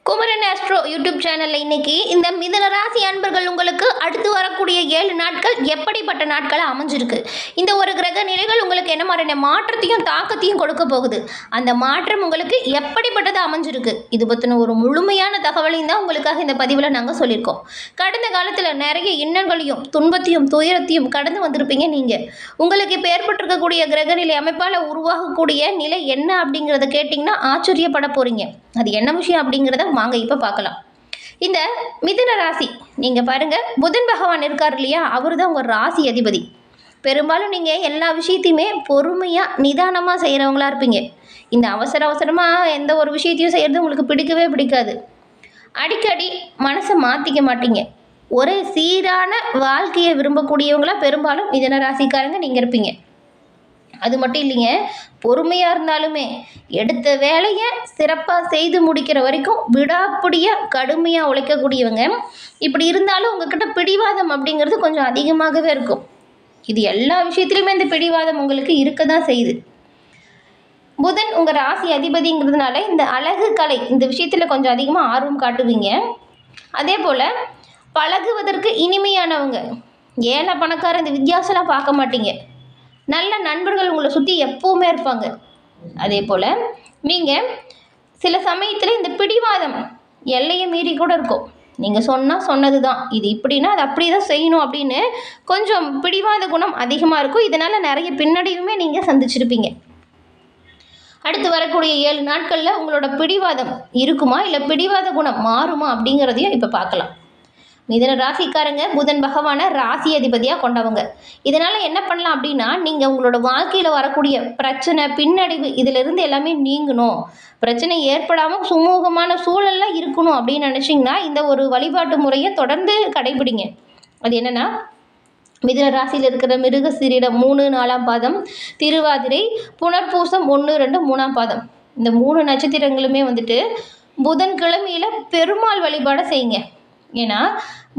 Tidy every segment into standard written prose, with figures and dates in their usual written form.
Kumaran astro YouTube சேனலில் இன்னைக்கு இந்த மிதுன ராசி அன்பர்கள் உங்களுக்கு அடுத்து வரக்கூடிய 7 நாட்கள் எப்படிப்பட்ட நாட்களாக அமைஞ்சிருக்கு. இந்த ஒரு கிரக நிலைகள் உங்களுக்கு என்ன மாதிரியான மாற்றத்தையும் தாக்கத்தையும் கொடுக்க போகுது. அந்த மாற்றம் உங்களுக்கு எப்படிப்பட்டது அமைஞ்சிருக்கு. இது பற்றின ஒரு முழுமையான தகவலையும் தான் உங்களுக்காக இந்த பதிவில் நாங்கள் சொல்லியிருக்கோம். கடந்த காலத்தில் நிறைய இன்னல்களையும் துன்பத்தையும் துயரத்தையும் கடந்து வந்திருப்பீங்க நீங்கள். உங்களுக்கு இப்போ ஏற்பட்டிருக்கக்கூடிய கிரகநிலை அமைப்பால் உருவாகக்கூடிய நிலை என்ன அப்படிங்கிறத கேட்டிங்கன்னா ஆச்சரியப்பட போகிறீங்க. அது என்ன விஷயம் அப்படிங்கிறத வாங்க இப்போ பார்க்கலாம். இந்த மிதுன ராசி நீங்கள் பாருங்கள், புதன் பகவான் இருக்கார் இல்லையா, அவர் தான் உங்கள் ராசி அதிபதி. பெரும்பாலும் நீங்கள் எல்லா விஷயத்தையுமே பொறுமையாக நிதானமாக செய்கிறவங்களா இருப்பீங்க. இந்த அவசரமாக எந்த ஒரு விஷயத்தையும் செய்கிறது உங்களுக்கு பிடிக்கவே பிடிக்காது. அடிக்கடி மனசை மாற்றிக்க மாட்டீங்க. ஒரே சீரான வாழ்க்கையை விரும்பக்கூடியவங்களா பெரும்பாலும் மிதுன ராசிக்காரங்க நீங்கள் இருப்பீங்க. அது மட்டும் இல்லைங்க, பொறுமையாக இருந்தாலுமே எடுத்த வேலையை சிறப்பாக செய்து முடிக்கிற வரைக்கும் விடாப்பிடியாக கடுமையாக உழைக்கக்கூடியவங்க. இப்படி இருந்தாலும் உங்ககிட்ட பிடிவாதம் அப்படிங்கிறது கொஞ்சம் அதிகமாகவே இருக்கும். இது எல்லா விஷயத்துலையுமே இந்த பிடிவாதம் உங்களுக்கு இருக்க தான் செய்யுது. புதன் உங்கள் ராசி அதிபதிங்கிறதுனால இந்த அழகு கலை இந்த விஷயத்தில் கொஞ்சம் அதிகமாக ஆர்வம் காட்டுவீங்க. அதே போல் பழகுவதற்கு இனிமையானவங்க. ஏழை பணக்கார இந்த வித்தியாசம்லாம் பார்க்க மாட்டீங்க. நல்ல நண்பர்கள் உங்களை சுற்றி எப்போவுமே இருப்பாங்க. அதே போல் நீங்கள் சில சமயத்தில் இந்த பிடிவாதம் எல்லையை மீறி கூட இருக்கும். நீங்கள் சொன்னால் சொன்னது தான், இது இப்படின்னா அது அப்படி தான் செய்யணும் அப்படின்னு கொஞ்சம் பிடிவாத குணம் அதிகமாக இருக்கும். இதனால் நிறைய பின்னடைவுமே நீங்கள் சந்திச்சிருப்பீங்க. அடுத்து வரக்கூடிய 7 நாட்களில் உங்களோட பிடிவாதம் இருக்குமா இல்லை பிடிவாத குணம் மாறுமா அப்படிங்கிறதையும் இப்போ பார்க்கலாம். மிதுன ராசிக்காரங்க புதன் பகவானை ராசி அதிபதியாக கொண்டவங்க. இதனால் என்ன பண்ணலாம் அப்படின்னா, நீங்கள் உங்களோட வாழ்க்கையில் வரக்கூடிய பிரச்சனை பின்னடைவு இதிலிருந்து எல்லாமே நீங்கணும், பிரச்சனை ஏற்படாமல் சுமூகமான சூழலில் இருக்கணும் அப்படின்னு நினச்சிங்கன்னா இந்த ஒரு வழிபாட்டு முறையை தொடர்ந்து கடைபிடிங்க. அது என்னென்னா, மிதுன ராசியில் இருக்கிற மிருகசீரிடம் 3 4ஆம் பாதம், திருவாதிரை, புனர்பூசம் 1 2 3ஆம் பாதம், இந்த 3 நட்சத்திரங்களுமே புதன்கிழமையில் பெருமாள் வழிபாடை செய்யுங்க. ஏன்னா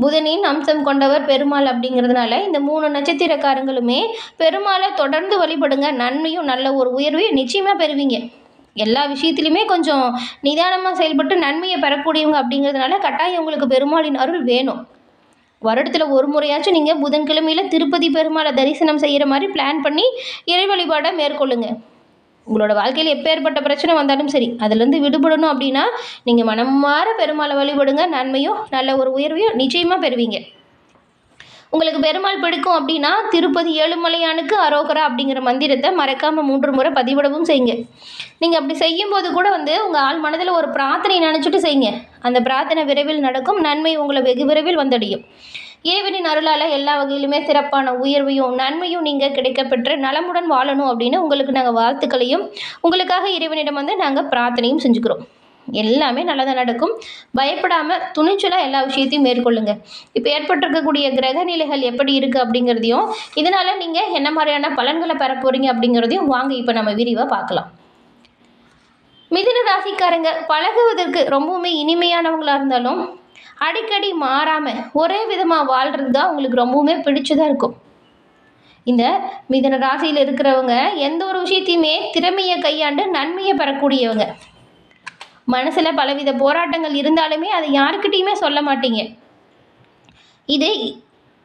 புதனின் அம்சம் கொண்டவர் பெருமாள் அப்படிங்கிறதுனால இந்த 3 நட்சத்திரக்காரங்களுமே பெருமாளை தொடர்ந்து வழிபடுங்க. நன்மையும் நல்ல ஒரு உயர்வையும் நிச்சயமாக பெறுவீங்க. எல்லா விஷயத்துலையுமே கொஞ்சம் நிதானமாக செயல்பட்டு நன்மையை பெறக்கூடியவங்க அப்படிங்கிறதுனால கட்டாயம் உங்களுக்கு பெருமாளின் அருள் வேணும். வருடத்தில் ஒரு முறையாச்சும் நீங்கள் புதன்கிழமையில் திருப்பதி பெருமாளை தரிசனம் செய்கிற மாதிரி பிளான் பண்ணி இறை வழிபாடை மேற்கொள்ளுங்க. உங்களோட வாழ்க்கையில் எப்பேற்பட்ட பிரச்சனை வந்தாலும் சரி, அதுலேருந்து விடுபடணும் அப்படின்னா நீங்கள் மனமாற பெருமாளை வழிபடுங்க. நன்மையும் நல்ல ஒரு உயர்வையும் நிச்சயமாக பெறுவீங்க. உங்களுக்கு பெருமாள் பிடிக்கும் அப்படின்னா திருப்பதி ஏழுமலையானுக்கு அரோகரா அப்படிங்கிற மந்திரத்தை மறக்காமல் 3 முறை பதிவிடவும் செய்யுங்க. நீங்கள் அப்படி செய்யும்போது கூட உங்கள் ஆள் மனதில் ஒரு பிரார்த்தனை நினச்சிட்டு செய்யுங்க. அந்த பிரார்த்தனை விரைவில் நடக்கும். நன்மை உங்களை வெகு விரைவில் வந்தடையும். இறைவனின் அருளால் எல்லா வகையிலுமே சிறப்பான உயர்வையும் நன்மையும் நீங்கள் கிடைக்கப்பெற்று நலமுடன் வாழணும் அப்படின்னு உங்களுக்கு நாங்கள் வாழ்த்துக்களையும் உங்களுக்காக இறைவனிடம் நாங்கள் பிரார்த்தனையும் செஞ்சுக்கிறோம். எல்லாமே நல்லதாக நடக்கும். பயப்படாமல் துணிச்சலாக எல்லா விஷயத்தையும் மேற்கொள்ளுங்க. இப்போ ஏற்பட்டிருக்கக்கூடிய கிரக நிலைகள் எப்படி இருக்குது அப்படிங்கிறதையும் இதனால் நீங்கள் என்ன மாதிரியான பலன்களை பெற போகிறீங்க அப்படிங்கிறதையும் வாங்க இப்போ நம்ம விரிவாக பார்க்கலாம். மிதுன ராசிக்காரங்க பழகுவதற்கு ரொம்பவுமே இனிமையானவங்களாக இருந்தாலும் அடிக்கடி மாறாமல் ஒரே விதமாக வாழ்கிறது தான் உங்களுக்கு ரொம்பவுமே பிடிச்சதாக இருக்கும். இந்த மிதுன ராசியில் இருக்கிறவங்க எந்த ஒரு விஷயத்தையுமே திறமையை கையாண்டு நன்மையை பெறக்கூடியவங்க. மனசில் பலவித போராட்டங்கள் இருந்தாலுமே அதை யாருக்கிட்டையுமே சொல்ல மாட்டீங்க. இது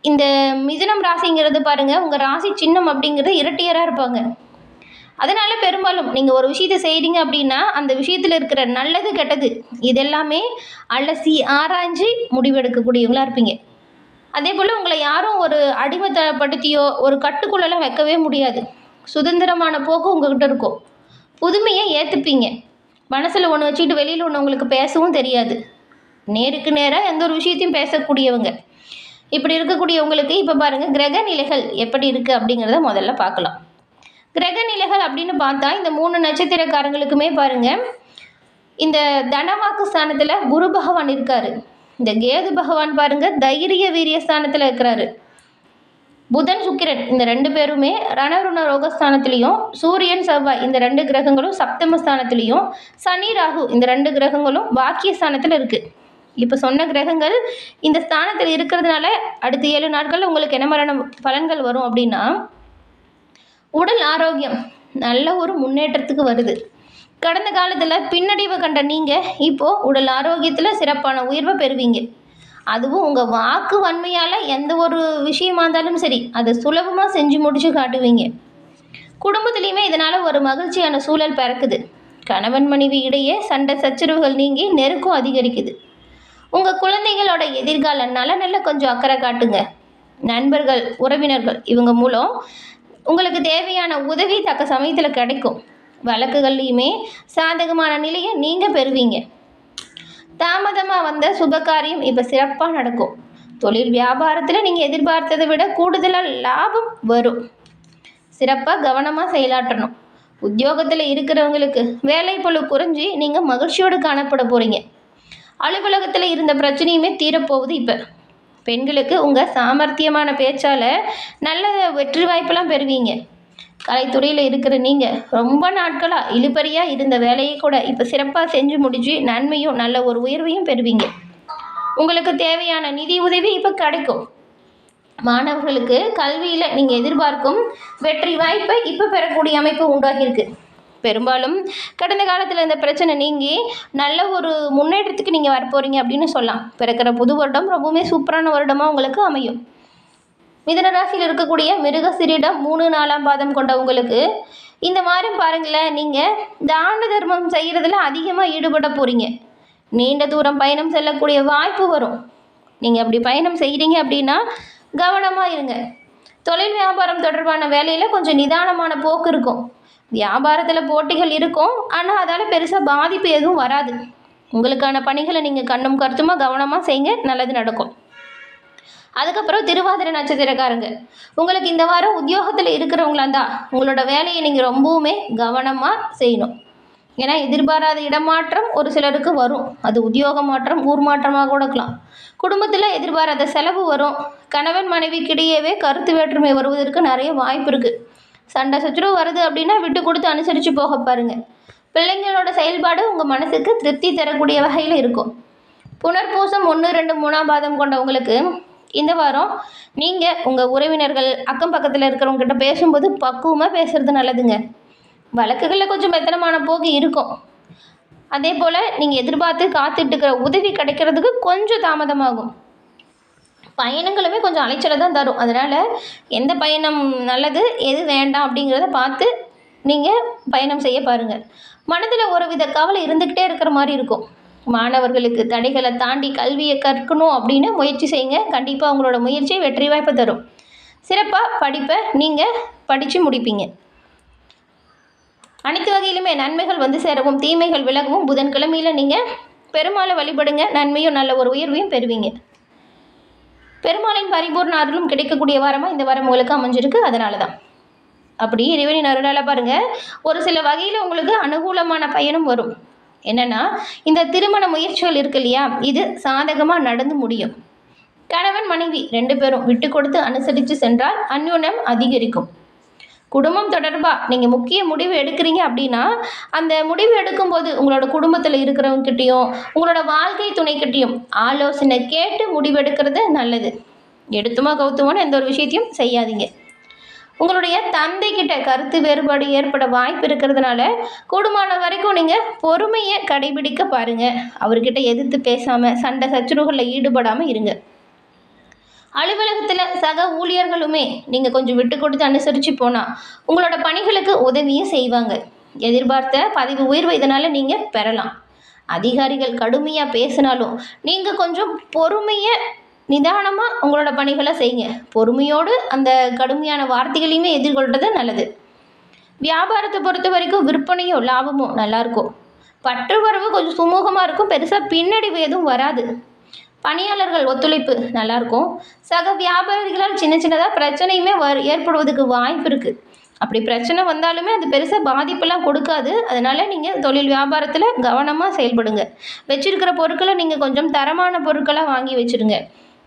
இந்த மிதுனம் ராசிங்கிறது பாருங்கள், உங்கள் ராசி சின்னம் அப்படிங்கிறது இரட்டையராக இருப்பாங்க. அதனால் பெரும்பாலும் நீங்கள் ஒரு விஷயத்தை செய்கிறீங்க அப்படின்னா அந்த விஷயத்தில் இருக்கிற நல்லது கெட்டது இதெல்லாமே அலசி ஆராய்ஞ்சு முடிவெடுக்கக்கூடியவங்களாக இருப்பீங்க. அதே போல் உங்களை யாரும் ஒரு அடிமைத்தனப்படுத்தியோ ஒரு கட்டுக்குள்ளெல்லாம் வைக்கவே முடியாது. சுதந்திரமான போக்கு உங்கள்கிட்ட இருக்கும். புதுமையை ஏற்றுப்பீங்க. மனசில் ஒன்று வச்சுக்கிட்டு வெளியில் ஒன்று உங்களுக்கு பேசவும் தெரியாது. நேருக்கு நேராக எந்த ஒரு விஷயத்தையும் பேசக்கூடியவங்க. இப்படி இருக்கக்கூடிய உங்களுக்கு இப்போ பாருங்கள் கிரக நிலைகள் எப்படி இருக்குது அப்படிங்கிறத முதல்ல பார்க்கலாம். கிரக நிலைகள் அப்படின்னு பார்த்தா இந்த 3 நட்சத்திரக்காரங்களுக்குமே பாருங்கள், இந்த தனவாக்கு ஸ்தானத்தில் குரு பகவான் இருக்கார். இந்த கேது பகவான் பாருங்கள் தைரிய வீரிய ஸ்தானத்தில் இருக்கிறாரு. புதன் சுக்கிரன் இந்த 2 பேருமே ரணருண ரோகஸ்தானத்துலேயும், சூரியன் செவ்வாய் இந்த 2 கிரகங்களும் சப்தமஸ்தானத்துலேயும், சனி ராகு இந்த 2 கிரகங்களும் பாக்கிய ஸ்தானத்தில் இருக்குது. இப்போ சொன்ன கிரகங்கள் இந்த ஸ்தானத்தில் இருக்கிறதுனால அடுத்த 7 நாட்களில் உங்களுக்கு என்ன மாதிரியான பலன்கள் வரும் அப்படின்னா, உடல் ஆரோக்கியம் நல்ல ஒரு முன்னேற்றத்துக்கு வருது. கடந்த காலத்தில் பின்னடைவை கண்ட நீங்கள் இப்போது உடல் ஆரோக்கியத்தில் சிறப்பான உயர்வை பெறுவீங்க. அதுவும் உங்கள் வாக்கு வன்மையால் எந்த ஒரு விஷயமா இருந்தாலும் சரி அதை சுலபமாக செஞ்சு முடிச்சு காட்டுவீங்க. குடும்பத்துலேயுமே இதனால் ஒரு மகிழ்ச்சியான சூழல் பிறக்குது. கணவன் மனைவி இடையே சண்டை சச்சரவுகள் நீங்கி நெருக்கம் அதிகரிக்குது. உங்கள் குழந்தைகளோட எதிர்கால நலனில் கொஞ்சம் அக்கறை காட்டுங்க. நண்பர்கள், உறவினர்கள் இவங்க மூலம் உங்களுக்கு தேவையான உதவி தக்க சமயத்தில் கிடைக்கும். வழக்குகள்லையுமே சாதகமான நிலையை நீங்கள் பெறுவீங்க. தாமதமாக வந்த சுபகாரியம் இப்போ சிறப்பாக நடக்கும். தொழில் வியாபாரத்தில் நீங்கள் எதிர்பார்த்ததை விட கூடுதலாக லாபம் வரும். சிறப்பாக கவனமாக செயலாற்றணும். உத்தியோகத்தில் இருக்கிறவங்களுக்கு வேலை பளு குறைஞ்சி நீங்கள் மகிழ்ச்சியோடு காணப்பட போகிறீங்க. அலுவலகத்தில் இருந்த பிரச்சனையுமே தீரப்போகுது. இப்போ பெண்களுக்கு உங்கள் சாமர்த்தியமான பேச்சால் நல்ல வெற்றி வாய்ப்பெல்லாம் பெறுவீங்க. கலைத்துறையில் இருக்கிற நீங்கள் ரொம்ப நாட்களாக இழுபறியாக இருந்த வேலையை கூட இப்போ சிறப்பாக செஞ்சு முடிச்சு நன்மையும் நல்ல ஒரு உயர்வையும் பெறுவீங்க. உங்களுக்கு தேவையான நிதி உதவி இப்போ கிடைக்கும். மாணவர்களுக்கு கல்வியில் நீங்கள் எதிர்பார்க்கும் வெற்றி வாய்ப்பை இப்போ பெறக்கூடிய அமைப்பு உண்டாகியிருக்கு. பெரும்பாலும் கடந்த காலத்தில் இந்த பிரச்சனை நீங்கி நல்ல ஒரு முன்னேற்றத்துக்கு நீங்கள் வரப்போகிறீங்க அப்படின்னு சொல்லலாம். பிறக்கிற புது வருடம் ரொம்பவுமே சூப்பரான வருடமாக உங்களுக்கு அமையும். மிதுன ராசியில் இருக்கக்கூடிய மிருகசீரிடம் 3, 4ஆம் பாதம் கொண்ட உங்களுக்கு இந்த வாரம் பாருங்களேன், நீங்கள் தான தர்மம் செய்கிறதுல அதிகமாக ஈடுபட போகிறீங்க. நீண்ட தூரம் பயணம் செல்லக்கூடிய வாய்ப்பு வரும். நீங்கள் அப்படி பயணம் செய்கிறீங்க அப்படின்னா கவனமாக இருங்க. தொழில் வியாபாரம் தொடர்பான வேலையில் கொஞ்சம் நிதானமான போக்கு இருக்கும். வியாபாரத்தில் போட்டிகள் இருக்கும், ஆனால் அதால் பெருசாக பாதிப்பு எதுவும் வராது. உங்களுக்கான பணிகளை நீங்கள் கண்ணும் கருத்துமாக கவனமாக செய்யுங்க, நல்லது நடக்கும். அதுக்கப்புறம் திருவாதிரை நட்சத்திரக்காரங்க, உங்களுக்கு இந்த வாரம் உத்தியோகத்தில் இருக்கிறவங்களா இருந்தால் உங்களோட வேலையை நீங்கள் ரொம்பவுமே கவனமாக செய்யணும். ஏன்னா எதிர்பாராத இடமாற்றம் ஒரு சிலருக்கு வரும். அது உத்தியோக மாற்றம், ஊர் மாற்றமாக கூட இருக்கலாம். குடும்பத்தில் எதிர்பாராத செலவு வரும். கணவன் மனைவிக்கிடையவே கருத்து வேற்றுமை வருவதற்கு நிறைய வாய்ப்பு இருக்குது. சண்டை சச்சரவு வருது அப்படின்னா விட்டு கொடுத்து அனுசரித்து போக பாருங்கள். பிள்ளைங்களோட செயல்பாடு உங்கள் மனசுக்கு திருப்தி தரக்கூடிய வகையில் இருக்கும். புனர்பூசம் 1, 2, 3ஆம் பாதம் கொண்டவங்களுக்கு இந்த வாரம் நீங்கள் உங்கள் உறவினர்கள், அக்கம் பக்கத்தில் இருக்கிறவங்ககிட்ட பேசும்போது பக்குவமாக பேசுகிறது நல்லதுங்க. வழக்குகளில் கொஞ்சம் மெத்தனமான போக்கு இருக்கும். அதே போல் நீங்கள் எதிர்பார்த்து காத்துட்டுருக்கிற உதவி கிடைக்கிறதுக்கு கொஞ்சம் தாமதமாகும். பயணங்களுமே கொஞ்சம் அலைச்சலை தான் தரும். அதனால் எந்த பயணம் நல்லது, எது வேண்டாம் அப்படிங்கிறத பார்த்து நீங்கள் பயணம் செய்ய பாருங்கள். மனதில் ஒரு வித கவலை இருந்துக்கிட்டே இருக்கிற மாதிரி இருக்கும். மாணவர்களுக்கு தடைகளை தாண்டி கல்வியை கற்கணும் அப்படின்னு முயற்சி செய்யுங்க. கண்டிப்பாக உங்களோட முயற்சி வெற்றி வாய்ப்பை தரும். சிறப்பாக படிப்பை நீங்கள் படித்து முடிப்பீங்க. அனைத்து வகையிலுமே நன்மைகள் வந்து சேரவும் தீமைகள் விலகவும் புதன்கிழமையில் நீங்கள் பெருமாளை வழிபடுங்க. நன்மையும் நல்ல ஒரு உயர்வையும் பெறுவீங்க. பெருமாளின் பரிபூர்ண அருளும் கிடைக்கக்கூடிய வாரமாக இந்த வாரம் உங்களுக்கு அமைஞ்சிருக்கு. அதனால தான் அப்படி இறைவனின் அருளால் பாருங்கள், ஒரு சில வகையில் உங்களுக்கு அனுகூலமான பயனும் வரும். என்னென்னா, இந்த திருமண முயற்சிகள் இருக்கு இல்லையா, இது சாதகமாக நடந்து முடியும். கணவன் மனைவி 2 பேரும் விட்டு கொடுத்து அனுசரித்து சென்றால் அந்யோன்யம் அதிகரிக்கும். குடும்பம் தொடர்பாக நீங்கள் முக்கிய முடிவு எடுக்கிறீங்க அப்படின்னா அந்த முடிவு எடுக்கும்போது உங்களோட குடும்பத்தில் இருக்கிறவங்ககிட்டையும் உங்களோட வாழ்க்கை துணைக்கிட்டையும் ஆலோசனை கேட்டு முடிவெடுக்கிறது நல்லது. எடுத்துமா கவுத்துமான்னு எந்த ஒரு விஷயத்தையும் செய்யாதீங்க. உங்களுடைய தந்தைக்கிட்ட கருத்து வேறுபாடு ஏற்பட வாய்ப்பு இருக்கிறதுனால கூடுமான வரைக்கும் நீங்கள் பொறுமையை கடைபிடிக்க பாருங்கள். அவர்கிட்ட எதிர்த்து பேசாமல் சண்டை சச்சரவுகளில் ஈடுபடாமல் இருங்க. அலுவலகத்தில் சக ஊழியர்களுமே நீங்கள் கொஞ்சம் விட்டு கொடுத்து அனுசரித்து போனால் உங்களோட பணிகளுக்கு உதவியும் செய்வாங்க. எதிர்பார்த்த பதவி உயர்வு இதனால் நீங்கள் பெறலாம். அதிகாரிகள் கடுமையாக பேசினாலும் நீங்கள் கொஞ்சம் பொறுமையை நிதானமாக உங்களோட பணிகளை செய்யுங்க. பொறுமையோடு அந்த கடுமையான வார்த்தைகளையுமே எதிர்கொள்கிறது நல்லது. வியாபாரத்தை பொறுத்த வரைக்கும் விற்பனையும் லாபமும் நல்லாயிருக்கும். பற்று வரவு கொஞ்சம் சுமூகமாக இருக்கும். பெருசாக பின்னடைவு எதுவும் வராது. பணியாளர்கள் ஒத்துழைப்பு நல்லாயிருக்கும். சக வியாபாரிகளால் சின்ன சின்னதாக பிரச்சனையுமே ஏற்படுவதற்கு வாய்ப்பு இருக்குது. அப்படி பிரச்சனை வந்தாலுமே அது பெருசாக பாதிப்பெல்லாம் கொடுக்காது. அதனால் நீங்கள் தொழில் வியாபாரத்தில் கவனமாக செயல்படுங்க. வச்சுருக்கிற பொருட்களை நீங்கள் கொஞ்சம் தரமான பொருட்களாக வாங்கி வச்சுருங்க.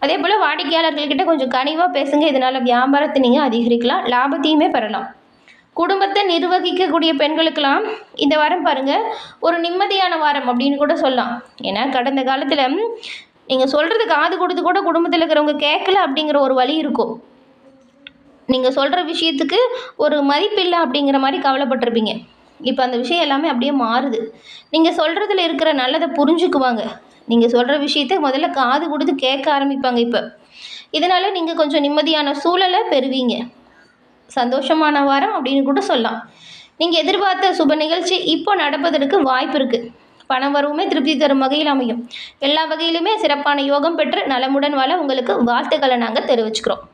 அதே போல் வாடிக்கையாளர்கள்கிட்ட கொஞ்சம் கனிவாக பேசுங்க. இதனால் வியாபாரத்தை நீங்கள் அதிகரிக்கலாம், லாபத்தையுமே பெறலாம். குடும்பத்தை நிர்வகிக்கக்கூடிய பெண்களுக்கெல்லாம் இந்த வாரம் பாருங்கள் ஒரு நிம்மதியான வாரம் அப்படின்னு கூட சொல்லலாம். ஏன்னா கடந்த காலத்தில் நீங்கள் சொல்கிறது காது கொடுத்து கூட குடும்பத்தில் இருக்கிறவங்க கேட்கல அப்படிங்கிற ஒரு வழி இருக்கும். நீங்கள் சொல்கிற விஷயத்துக்கு ஒரு மதிப்பில்லை அப்படிங்கிற மாதிரி கவலைப்பட்டிருப்பீங்க. இப்போ அந்த விஷயம் எல்லாமே அப்படியே மாறுது. நீங்கள் சொல்கிறதுல இருக்கிற நல்லதை புரிஞ்சுக்குவாங்க. நீங்கள் சொல்கிற விஷயத்த முதல்ல காது கொடுத்து கேட்க ஆரம்பிப்பாங்க இப்போ. இதனால் நீங்கள் கொஞ்சம் நிம்மதியான சூழலை பெறுவீங்க. சந்தோஷமான வாரம் அப்படின்னு கூட சொல்லலாம். நீங்கள் எதிர்பார்த்த சுப நிகழ்ச்சி இப்போ நடப்பதற்கு வாய்ப்பு இருக்குது. பண வரவுமே திருப்தி தரும் வகையில் அமையும். எல்லா வகையிலுமே சிறப்பான யோகம் பெற்று நலமுடன் வாழ உங்களுக்கு வாழ்த்துக்களை நாங்கள் தெரிவிச்சுக்கிறோம்.